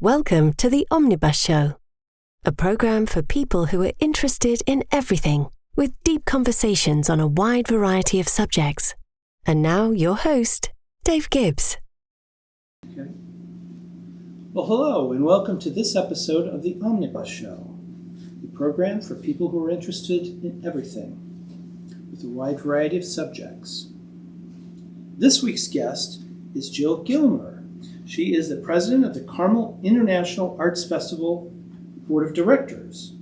Welcome to the Omnibus Show, a program for people who are interested in everything, with deep conversations on a wide variety of subjects. And now your host, Dave Gibbs. Okay. Well, hello, and welcome to this episode of the Omnibus Show, the program for people who are interested in everything, with a wide variety of subjects. This week's guest is Jill Gilmer. She is the president of the Carmel International Arts Festival Board of Directors.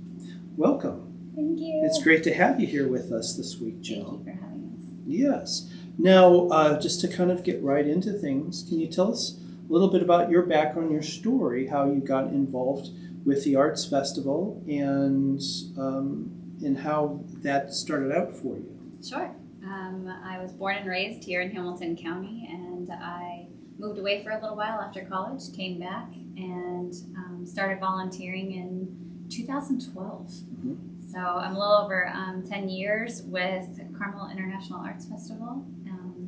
Welcome. Thank you. It's great to have you here with us this week, Jill. Thank you for having us. Yes. Now, just to kind of get right into things, can you tell us a little bit about your background, your story, how you got involved with the Arts Festival, and how that started out for you? Sure. I was born and raised here in Hamilton County, and I moved away for a little while after college, came back, and started volunteering in 2012. Mm-hmm. So I'm a little over 10 years with Carmel International Arts Festival.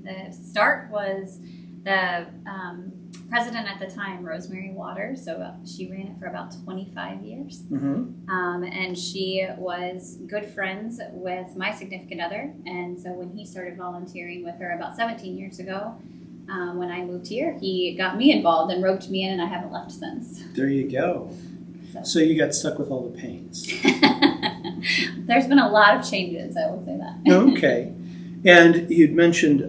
The start was the president at the time, Rosemary Waters, so she ran it for about 25 years. Mm-hmm. And she was good friends with my significant other. And so when he started volunteering with her about 17 years ago, when I moved here, he got me involved and roped me in, and I haven't left since. There you go. So you got stuck with all the pains. There's been a lot of changes, I will say that. Okay. And you'd mentioned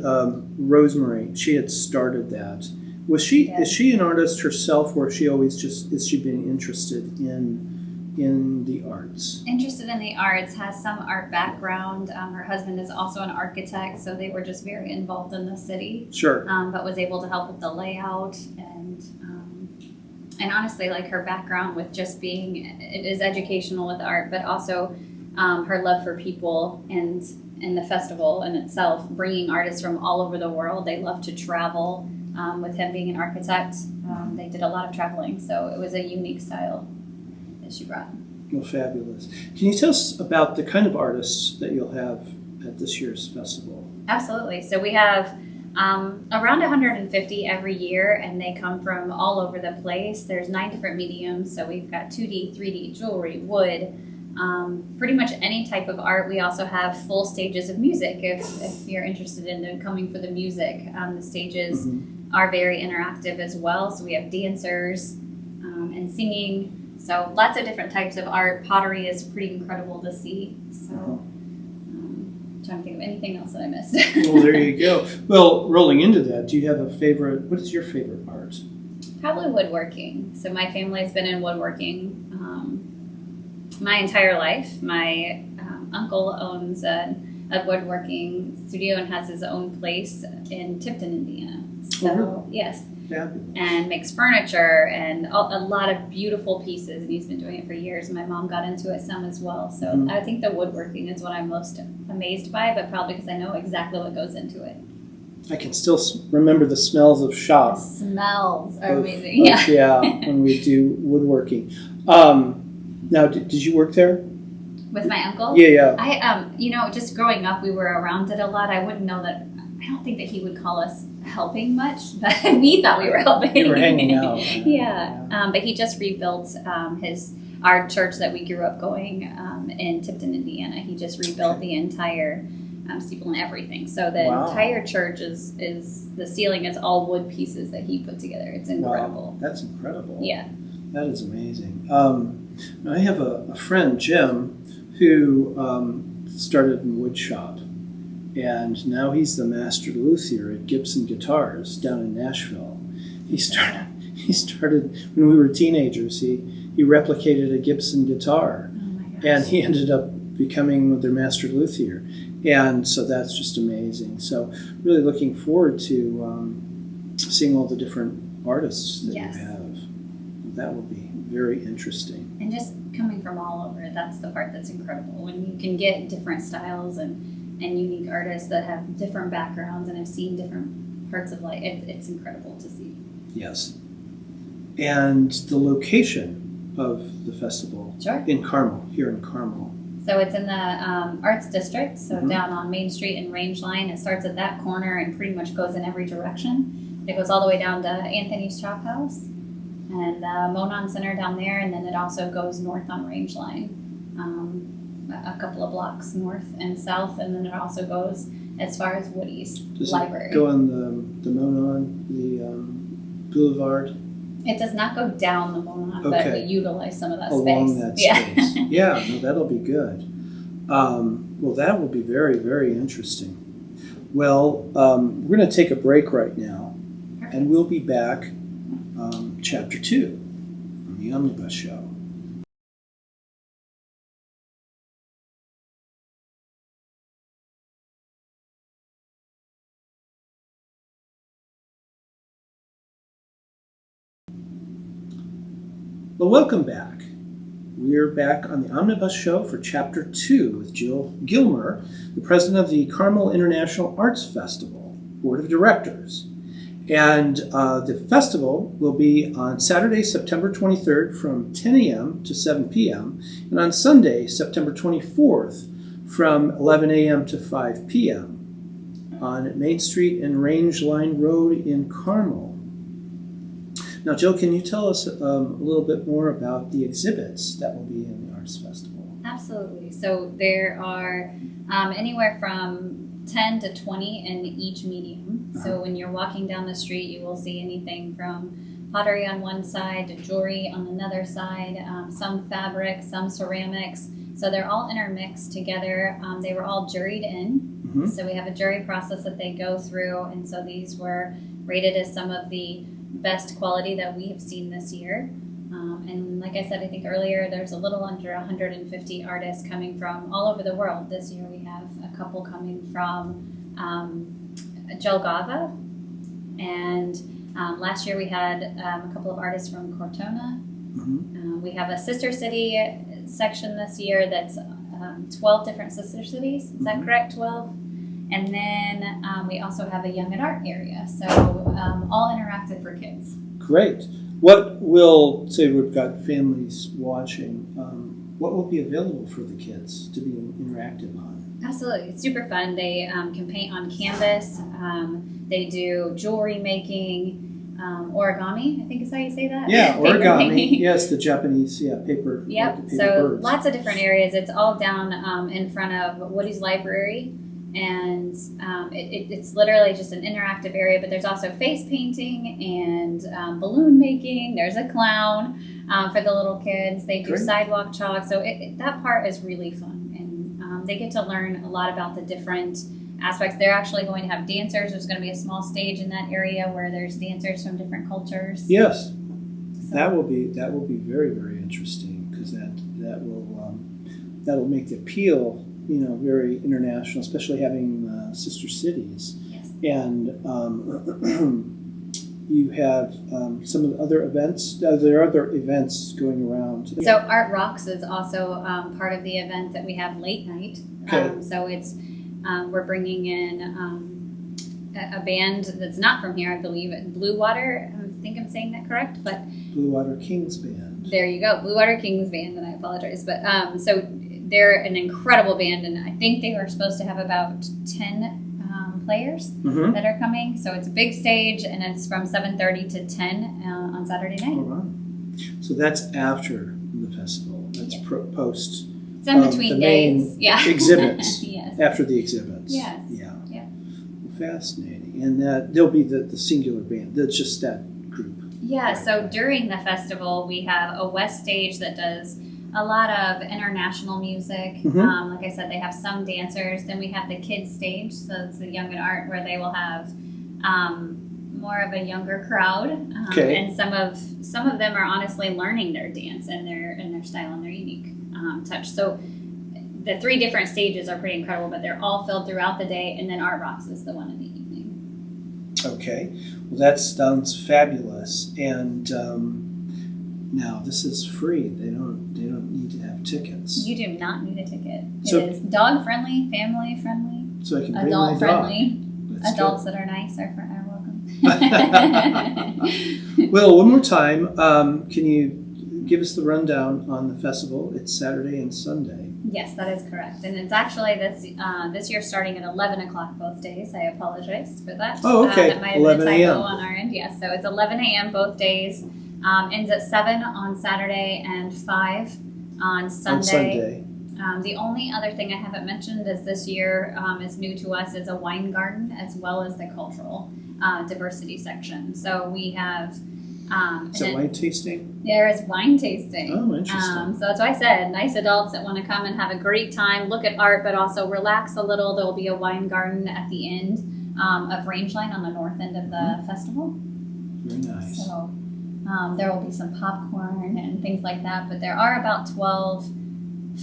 Rosemary. She had started that. Was she? Yes. Is she an artist herself, or is she been interested in the arts? Interested in the arts, has some art background. Her husband is also an architect, so they were just very involved in the city. Sure. But was able to help with the layout and honestly, like her background with just being, it is educational with art, but also her love for people and the festival in itself, bringing artists from all over the world. They love to travel. With him being an architect, they did a lot of traveling, so it was a unique style that she brought. Well, fabulous. Can you tell us about the kind of artists that you'll have at this year's festival? Absolutely. So we have around 150 every year, and they come from all over the place. There's 9 different mediums, so we've got 2D, 3D, jewelry, wood, pretty much any type of art. We also have full stages of music if you're interested in coming for the music. The stages are very interactive as well, so we have dancers and singing. So lots of different types of art. Pottery is pretty incredible to see. So trying to think of anything else that I missed. Well, there you go. Well, rolling into that, do you have a favorite? What is your favorite art? Probably woodworking. So my family has been in woodworking my entire life. My uncle owns a woodworking studio and has his own place in Tipton, Indiana. So, yes. Fabulous. And makes furniture and a lot of beautiful pieces, and he's been doing it for years. My mom got into it some as well. So I think the woodworking is what I'm most amazed by, but probably because I know exactly what goes into it. I can still remember the smells of shop. The smells are amazing. Yeah, when we do woodworking. Now, did you work there? With my uncle? Yeah. I, just growing up, we were around it a lot. I wouldn't know that. I don't think that he would call us helping much, but we thought we were helping. You were hanging out. Yeah. But he just rebuilt our church that we grew up going in Tipton, Indiana. He just rebuilt the entire steeple and everything. So the entire church is the ceiling is all wood pieces that he put together. It's incredible. Wow, that's incredible. Yeah. That is amazing. I have a friend, Jim, who started in wood shop, and now he's the master luthier at Gibson Guitars down in Nashville. He started when we were teenagers. He replicated a Gibson guitar, and he ended up becoming their master luthier, and so that's just amazing. So really looking forward to seeing all the different artists that you have. That will be very interesting. And just coming from all over, that's the part that's incredible. When you can get different styles and unique artists that have different backgrounds and have seen different parts of life, it's incredible to see. Yes. And the location of the festival in Carmel, here in Carmel. So it's in the Arts District, so down on Main Street and Range Line. It starts at that corner and pretty much goes in every direction. It goes all the way down to Anthony's Chop House. and Monon Center down there, and then it also goes north on Range Line, a couple of blocks north and south, and then it also goes as far as Woody's Library. It go on the Monon, the Boulevard? It does not go down the Monon, but we utilize some of that along space. That space. Yeah, no, that'll be good. Well, that will be very, very interesting. Well, we're going to take a break right now, and we'll be back, Chapter 2 on the Omnibus Show. Well, welcome back. We're back on the Omnibus Show for Chapter 2 with Jill Gilmer, the president of the Carmel International Arts Festival Board of Directors. And the festival will be on Saturday, September 23rd from 10 a.m. to 7 p.m. and on Sunday, September 24th from 11 a.m. to 5 p.m. on Main Street and Range Line Road in Carmel. Now, Jill, can you tell us a little bit more about the exhibits that will be in the Arts Festival? Absolutely. So there are anywhere from 10 to 20 in each medium. So when you're walking down the street, you will see anything from pottery on one side to jewelry on another side, some fabric, some ceramics. So they're all intermixed together. They were all juried in. So we have a jury process that they go through. And so these were rated as some of the best quality that we have seen this year. And like I said, I think earlier, there's a little under 150 artists coming from all over the world. This year we have a couple coming from Jelgava, and last year we had a couple of artists from Cortona. We have a sister city section this year that's 12 different sister cities. Is that correct? 12? And then we also have a Young at Art area, so all interactive for kids. Great. What will, say we've got families watching, what will be available for the kids to be interactive on? Absolutely. It's super fun. They can paint on canvas. They do jewelry making, origami, I think is how you say that? Yeah, Paper origami. making. Yes, the Japanese, paper. Yep. Paper So birds. lots of different areas. It's all down in front of Woody's Library. And it's literally just an interactive area, but there's also face painting and balloon making. There's a clown for the little kids. They do sidewalk chalk. So that part is really fun. And they get to learn a lot about the different aspects. They're actually going to have dancers. There's going to be a small stage in that area where there's dancers from different cultures. Yes. So That will be very, very interesting, because that'll make the appeal very international, especially having sister cities. Yes. And you have some of the other events. There are other events going around. So Art Rocks is also part of the event that we have late night. Okay. So it's we're bringing in a band that's not from here, I believe, Blue Water. I think I'm saying that correct, but Blue Water Kings Band. There you go, Blue Water Kings Band, and I apologize, but so they're an incredible band, and I think they were supposed to have about 10 players that are coming. So it's a big stage, and it's from 7:30 to 10 on Saturday night. All right. So that's after the festival. That's post. It's in between days. Yeah. Exhibits. Yes. After the exhibits. Yes. Yeah. Yeah. Well, fascinating. And there'll be the singular band. That's just that group. Yeah. So during the festival, we have a West stage that does a lot of international music. Like I said, they have some dancers. Then we have the kids stage, so it's the Young at Art, where they will have more of a younger crowd, and some of them are honestly learning their dance and their style and their unique touch. So the 3 different stages are pretty incredible, but they're all filled throughout the day, and then Art Rocks is the one in the evening. Okay, well that sounds fabulous. And now this is free. They don't need to have tickets. You do not need a ticket. So- It is dog friendly, family friendly, So I can bring adult my friendly. dog. That's Adults that are nice are welcome. good. Well, one more time, can you give us the rundown on the festival? It's Saturday and Sunday. Yes, that is correct, and it's actually this year starting at 11 o'clock both days. I apologize for that. Oh, okay. That might have been a 11 typo a.m. on our end. Yes, so it's 11 a.m. both days. Ends at 7 on Saturday and 5 on Sunday. On Sunday. The only other thing I haven't mentioned is this year is new to us is a wine garden as well as the cultural diversity section. So we have... Is it wine tasting? There is wine tasting. Oh, interesting. So that's why I said nice adults that want to come and have a great time, look at art, but also relax a little. There will be a wine garden at the end of Rangeline on the north end of the festival. Very nice. So there will be some popcorn and things like that, but there are about 12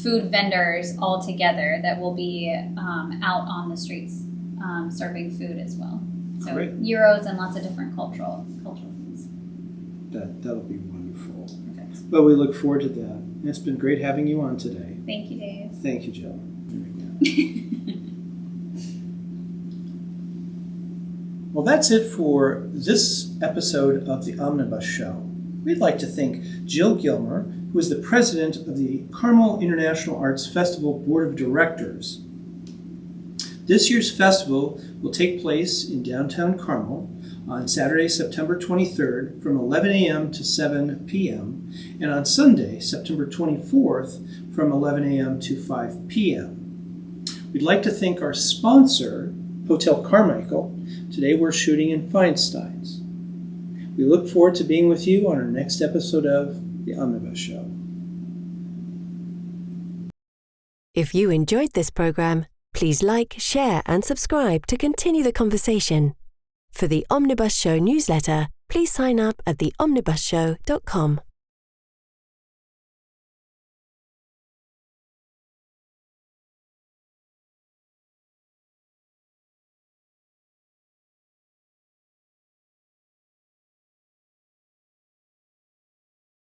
food vendors all together that will be out on the streets serving food as well. So Great. gyros and lots of different cultural foods. That'll be wonderful. Perfect. Well, we look forward to that. It's been great having you on today. Thank you, Dave. Thank you, Jill. Well, that's it for this episode of the Omnibus Show. We'd like to thank Jill Gilmer, who is the president of the Carmel International Arts Festival Board of Directors. This year's festival will take place in downtown Carmel on Saturday, September 23rd from 11 a.m. to 7 p.m. and on Sunday, September 24th from 11 a.m. to 5 p.m. We'd like to thank our sponsor, Hotel Carmichael. Today we're shooting in Feinstein's. We look forward to being with you on our next episode of The Omnibus Show. If you enjoyed this program, please like, share and subscribe to continue the conversation. For the Omnibus Show newsletter, please sign up at theomnibusshow.com.